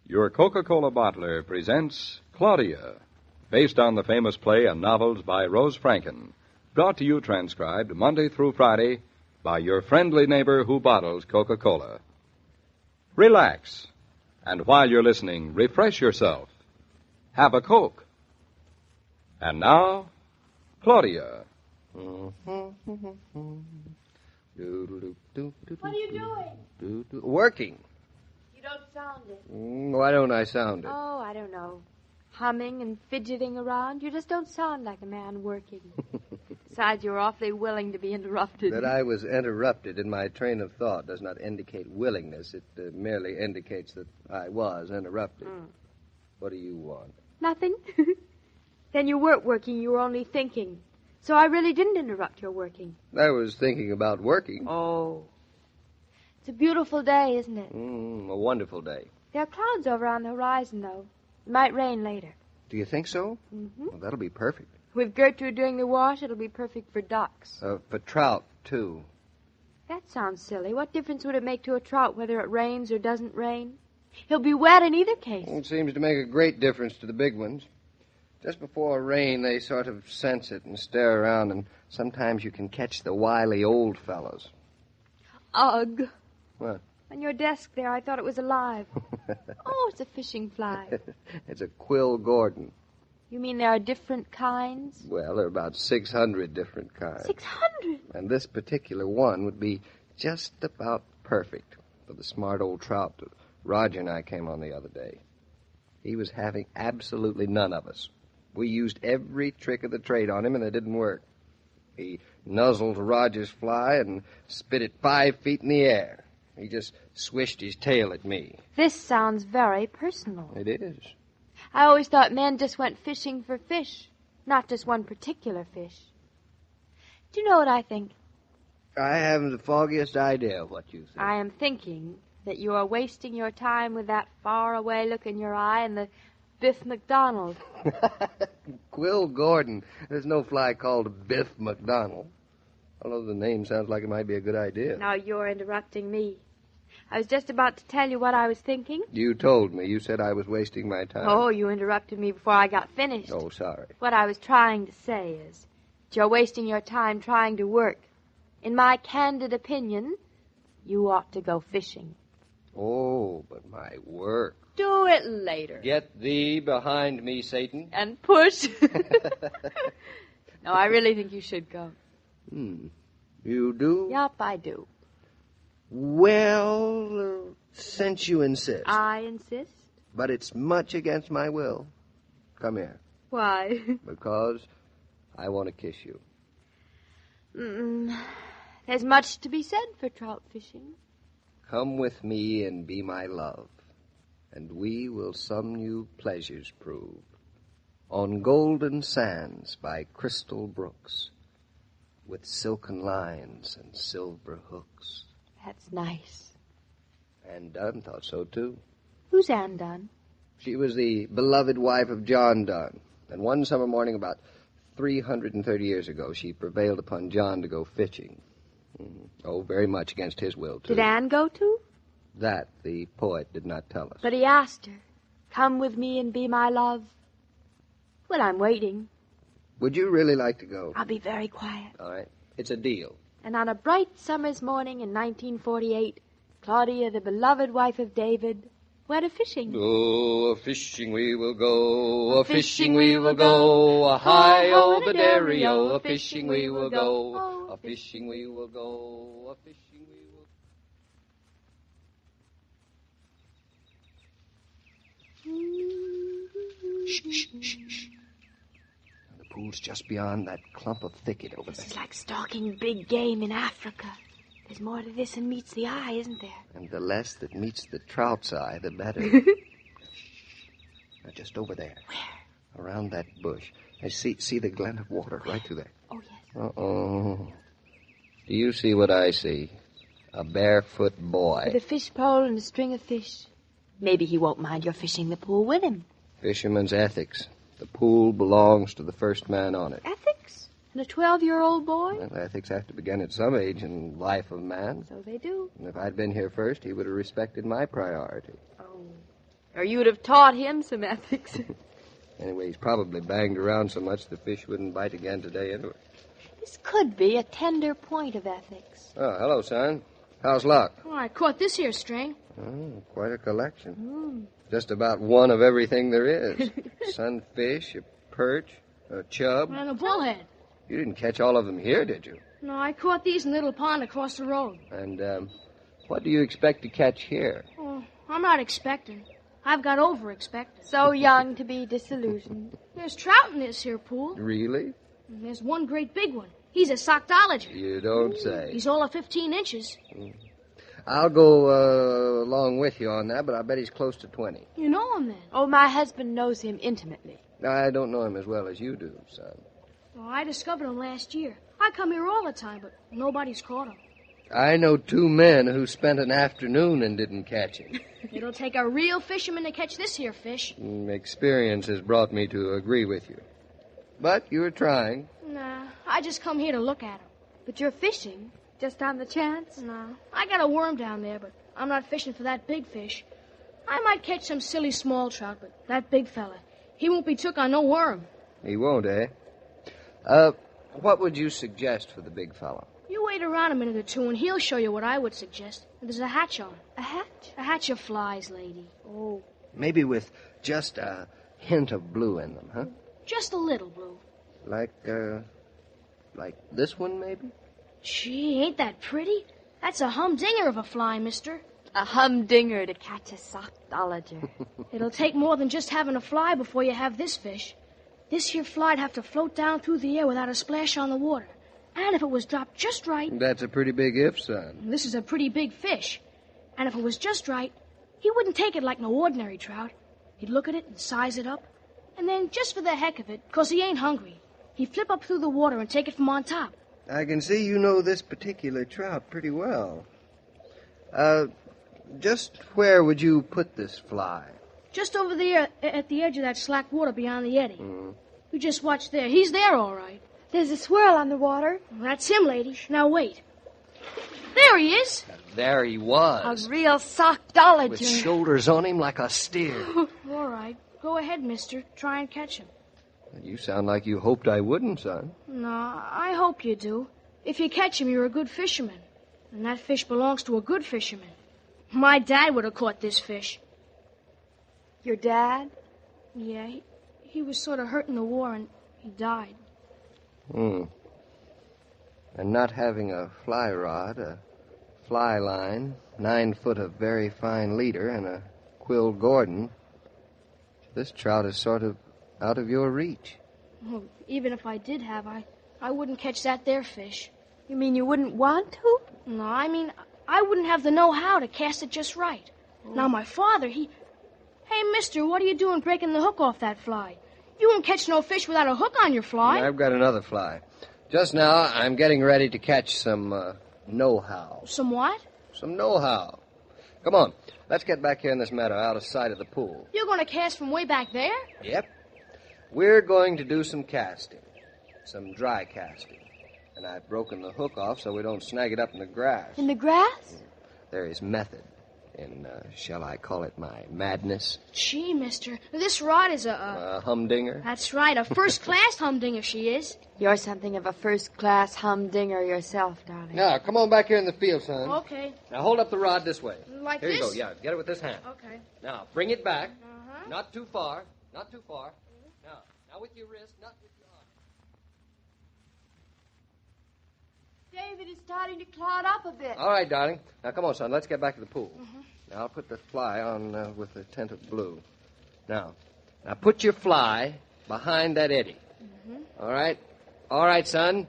Your Coca-Cola bottler presents Claudia, based on the famous play and novels by Rose Franken, brought to you transcribed Monday through Friday by your friendly neighbor who bottles Coca-Cola. Relax, and while you're listening, refresh yourself. Have a Coke. And now, Claudia. What are you doing? Working. You don't sound it. Why don't I sound it? Oh, I don't know. Humming and fidgeting around. You just don't sound like a man working. Besides, you're awfully willing to be interrupted. That I was interrupted in my train of thought does not indicate willingness. It merely indicates that I was interrupted. What do you want? Nothing. Then you weren't working. You were only thinking. So I really didn't interrupt your working. I was thinking about working. Oh. It's a beautiful day, isn't it? A wonderful day. There are clouds over on the horizon, though. It might rain later. Do you think so? Mm-hmm. Well, that'll be perfect. With Gertrude doing the wash, it'll be perfect for ducks. For trout, too. That sounds silly. What difference would it make to a trout whether it rains or doesn't rain? He'll be wet in either case. It seems to make a great difference to the big ones. Just before rain, they sort of sense it and stare around, and sometimes you can catch the wily old fellows. Ugh. What? On your desk there, I thought it was alive. Oh, it's a fishing fly. It's a quill Gordon. You mean there are different kinds? Well, there are about 600 different kinds. 600? And this particular one would be just about perfect for the smart old trout that Roger and I came on the other day. He was having absolutely none of us. We used every trick of the trade on him, and it didn't work. He nuzzled Roger's fly and spit it 5 feet in the air. He just swished his tail at me. This sounds very personal. It is. I always thought men just went fishing for fish, not just one particular fish. Do you know what I think? I haven't the foggiest idea of what you think. I am thinking that you are wasting your time with that far-away look in your eye and the Biff McDonald. Quill Gordon. There's no fly called Biff McDonald. Although the name sounds like it might be a good idea. Now you're interrupting me. I was just about to tell you what I was thinking. You told me. You said I was wasting my time. Oh, you interrupted me before I got finished. Oh, sorry. What I was trying to say is that you're wasting your time trying to work. In my candid opinion, you ought to go fishing. Oh, but my work. Do it later. Get thee behind me, Satan. And push. No, I really think you should go. You do? Yup, I do. Well, since you insist. I insist? But it's much against my will. Come here. Why? Because I want to kiss you. There's much to be said for trout fishing. Come with me and be my love, and we will some new pleasures prove. On golden sands by crystal brooks, with silken lines and silver hooks. That's nice. Anne Dunn thought so, too. Who's Anne Dunn? She was the beloved wife of John Dunn, and one summer morning about 330 years ago, she prevailed upon John to go fishing. Oh, very much against his will, too. Did Anne go too? That the poet did not tell us. But he asked her, come with me and be my love. Well, I'm waiting. Would you really like to go? I'll be very quiet. All right. It's a deal. And on a bright summer's morning in 1948, Claudia, the beloved wife of David, went a-fishing. Oh, a-fishing we will go, a-fishing we will go, a-hi-oh, Badario, a-fishing we will go, a-fishing we will go, a-fishing we will go. Shh, shh, shh, shh. The pool's just beyond that clump of thicket over there. This is like stalking big game in Africa. There's more to this than meets the eye, isn't there? And the less that meets the trout's eye, the better. Now, just over there. Where? Around that bush. I see the glen of water right through there. Oh, yes. Uh-oh. Do you see what I see? A barefoot boy. With a fish pole and a string of fish. Maybe he won't mind your fishing the pool with him. Fisherman's ethics. The pool belongs to the first man on it. Ethics? And a 12-year-old boy? Well, ethics have to begin at some age in life of man. So they do. And if I'd been here first, he would have respected my priority. Oh. Or you'd have taught him some ethics. Anyway, he's probably banged around so much the fish wouldn't bite again today anyway. This could be a tender point of ethics. Oh, hello, son. How's luck? Oh, I caught this here string. Oh, quite a collection. Just about one of everything there is. Sunfish, a perch, a chub. And a bullhead. You didn't catch all of them here, did you? No, I caught these in a little pond across the road. And, what do you expect to catch here? Oh, I'm not expecting. I've got over-expected. So young to be disillusioned. There's trout in this here pool. Really? And there's one great big one. He's a sockdologer. You don't say. He's all of 15 inches. I'll go along with you on that, but I bet he's close to 20. You know him then? Oh, my husband knows him intimately. I don't know him as well as you do, son. Oh, I discovered him last year. I come here all the time, but nobody's caught him. I know 2 men who spent an afternoon and didn't catch him. It'll take a real fisherman to catch this here fish. Experience has brought me to agree with you. But you're trying. Nah, I just come here to look at him. But you're fishing, just on the chance? Nah, I got a worm down there, but I'm not fishing for that big fish. I might catch some silly small trout, but that big fella, he won't be took on no worm. He won't, eh? What would you suggest for the big fellow? You wait around a minute or two, and he'll show you what I would suggest. There's a hatch on. A hatch? A hatch of flies, lady. Oh. Maybe with just a hint of blue in them, huh? Just a little blue. Like this one, maybe? Gee, ain't that pretty? That's a humdinger of a fly, mister. A humdinger to catch a sockdologer. It'll take more than just having a fly before you have this fish. This here fly'd have to float down through the air without a splash on the water. And if it was dropped just right... That's a pretty big if, son. This is a pretty big fish. And if it was just right, he wouldn't take it like no ordinary trout. He'd look at it and size it up. And then, just for the heck of it, 'cause he ain't hungry, he'd flip up through the water and take it from on top. I can see you know this particular trout pretty well. Just where would you put this fly? Just over there at the edge of that slack water beyond the eddy. You just watch there. He's there, all right. There's a swirl on the water. That's him, lady. Now, wait. There he is. There he was. A real sockdologer. With shoulders on him like a steer. All right. Go ahead, mister. Try and catch him. You sound like you hoped I wouldn't, son. No, I hope you do. If you catch him, you're a good fisherman. And that fish belongs to a good fisherman. My dad would have caught this fish. Your dad? Yeah, he was sort of hurt in the war, and he died. And not having a fly rod, a fly line, 9 foot of very fine leader, and a quill Gordon, this trout is sort of out of your reach. Well, even if I did have, I wouldn't catch that there fish. You mean you wouldn't want to? No, I mean, I wouldn't have the know-how to cast it just right. Now, my father, Hey, mister, what are you doing breaking the hook off that fly? You won't catch no fish without a hook on your fly. I've got another fly. Just now, I'm getting ready to catch some know-how. Some what? Some know-how. Come on, let's get back here in this meadow out of sight of the pool. You're going to cast from way back there? Yep. We're going to do some casting. Some dry casting. And I've broken the hook off so we don't snag it up in the grass. In the grass? There is method in, shall I call it my madness? Gee, mister, this rod is A humdinger? That's right, a first-class humdinger she is. You're something of a first-class humdinger yourself, darling. Now, come on back here in the field, son. Okay. Now, hold up the rod this way. Like here this? you go, yeah. Get it with this hand. Okay. Now, bring it back. Uh-huh. Not too far. Not too far. Now with your wrist, not with your arm. David is starting to cloud up a bit. All right, darling. Now, come on, son. Let's get back to the pool. Now, I'll put the fly on with the tint of blue. Now, put your fly behind that eddy. All right? All right, son.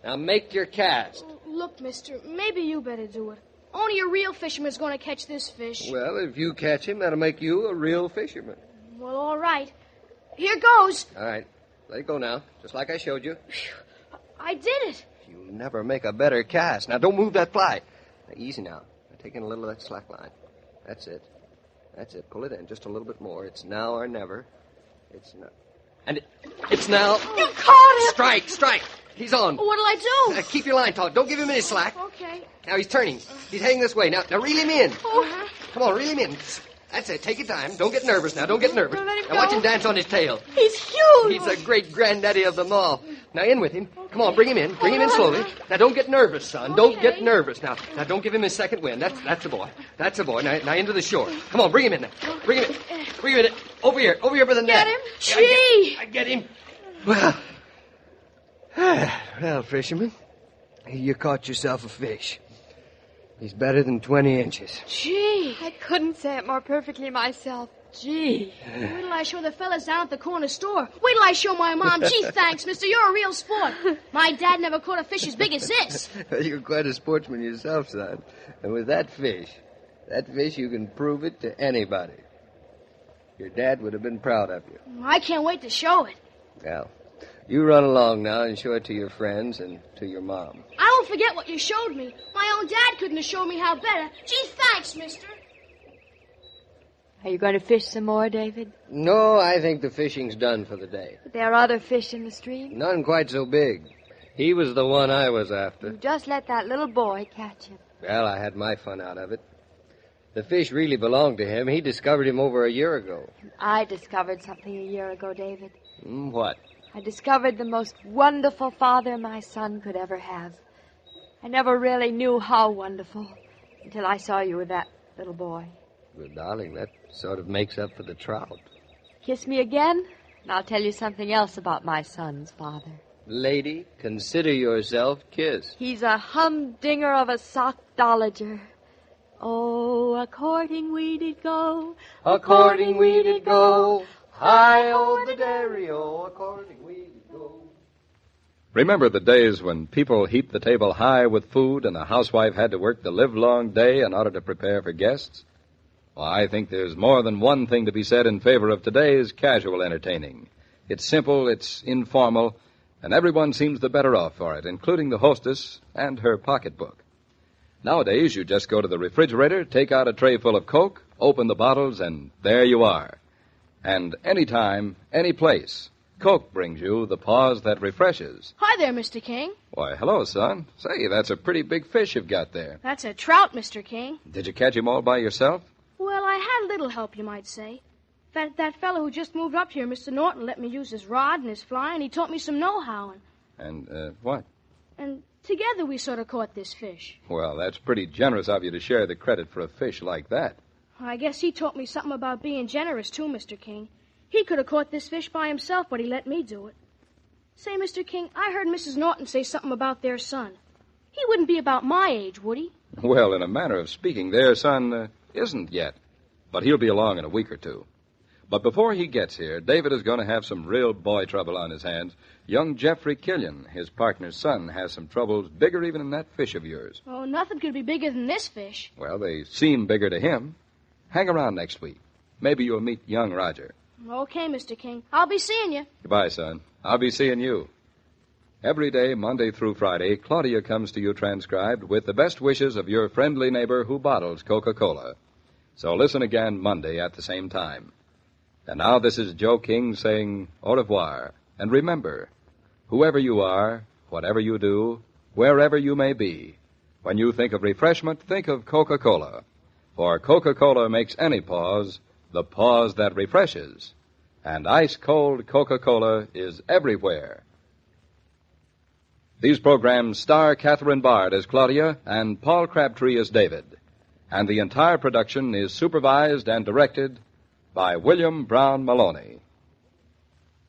Now, make your cast. Look, mister, maybe you better do it. Only a real fisherman's going to catch this fish. Well, if you catch him, that'll make you a real fisherman. Well, all right. Here goes. All right. Let it go now, just like I showed you. I did it. You'll never make a better cast. Now, don't move that fly. Now, easy now. Take in a little of that slack line. That's it. That's it. Pull it in just a little bit more. It's now or never. It's not. And it's now. You caught him! Strike! He's on. What'll I do? Keep your line taut. Don't give him any slack. Okay. Now, he's turning. He's heading this way. Now reel him in. Come on, reel him in. That's it. Take your time. Don't get nervous now. Don't get nervous. Let him Now watch go. him dance on his tail. He's huge. He's the great granddaddy of them all. Now in with him. Come on, bring him in. Bring him in slowly. Now don't get nervous, son. Don't get nervous. Now don't give him his second wind. That's the boy. That's the boy. Now into the shore. Come on, bring him in now. Bring him in. Bring him in. Over here by the net. Get him. Yeah, Gee. I get him. Well, fisherman, you caught yourself a fish. He's better than 20 inches. Gee. I couldn't say it more perfectly myself. Gee. Wait till I show the fellas down at the corner store. Wait till I show my mom. Gee, thanks, mister. You're a real sport. My dad never caught a fish as big as this. You're quite a sportsman yourself, son. And with that fish, you can prove it to anybody. Your dad would have been proud of you. I can't wait to show it. Well, you run along now and show it to your friends and to your mom. I won't forget what you showed me. My own dad couldn't have shown me how better. Gee, thanks, mister. Are you going to fish some more, David? No, I think the fishing's done for the day. But there are other fish in the stream. None quite so big. He was the one I was after. You just let that little boy catch him. Well, I had my fun out of it. The fish really belonged to him. He discovered him over a year ago. I discovered something a year ago, David. What? I discovered the most wonderful father my son could ever have. I never really knew how wonderful until I saw you with that little boy. Well, darling, that sort of makes up for the trout. Kiss me again, and I'll tell you something else about my son's father. Lady, consider yourself kissed. He's a humdinger of a sockdologer. Oh, a-courting we did go. A-courting we did go. Hi-oh the dairy-o, a-courting we did go. Remember the days when people heaped the table high with food and the housewife had to work the livelong day in order to prepare for guests? Well, I think there's more than one thing to be said in favor of today's casual entertaining. It's simple, it's informal, and everyone seems the better off for it, including the hostess and her pocketbook. Nowadays, you just go to the refrigerator, take out a tray full of Coke, open the bottles, and there you are. And anytime, any place, Coke brings you the pause that refreshes. Hi there, Mr. King. Why, hello, son. Say, that's a pretty big fish you've got there. That's a trout, Mr. King. Did you catch him all by yourself? Well, I had a little help, you might say. That fellow who just moved up here, Mr. Naughton, let me use his rod and his fly, and he taught me some know-howing. And, what? And together we sort of caught this fish. Well, that's pretty generous of you to share the credit for a fish like that. I guess he taught me something about being generous, too, Mr. King. He could have caught this fish by himself, but he let me do it. Say, Mr. King, I heard Mrs. Naughton say something about their son. He wouldn't be about my age, would he? Well, in a manner of speaking, their son isn't yet. But he'll be along in a week or two. But before he gets here, David is going to have some real boy trouble on his hands. Young Jeffrey Killian, his partner's son, has some troubles bigger even than that fish of yours. Oh, nothing could be bigger than this fish. Well, they seem bigger to him. Hang around next week. Maybe you'll meet young Roger. Okay, Mr. King. I'll be seeing you. Goodbye, son. I'll be seeing you. Every day, Monday through Friday, Claudia comes to you transcribed with the best wishes of your friendly neighbor who bottles Coca-Cola. So listen again Monday at the same time. And now this is Joe King saying au revoir. And remember, whoever you are, whatever you do, wherever you may be, when you think of refreshment, think of Coca-Cola. For Coca-Cola makes any pause the pause that refreshes. And ice-cold Coca-Cola is everywhere. These programs star Catherine Bard as Claudia and Paul Crabtree as David. And the entire production is supervised and directed by William Brown Meloney.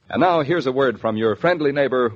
And now here's a word from your friendly neighbor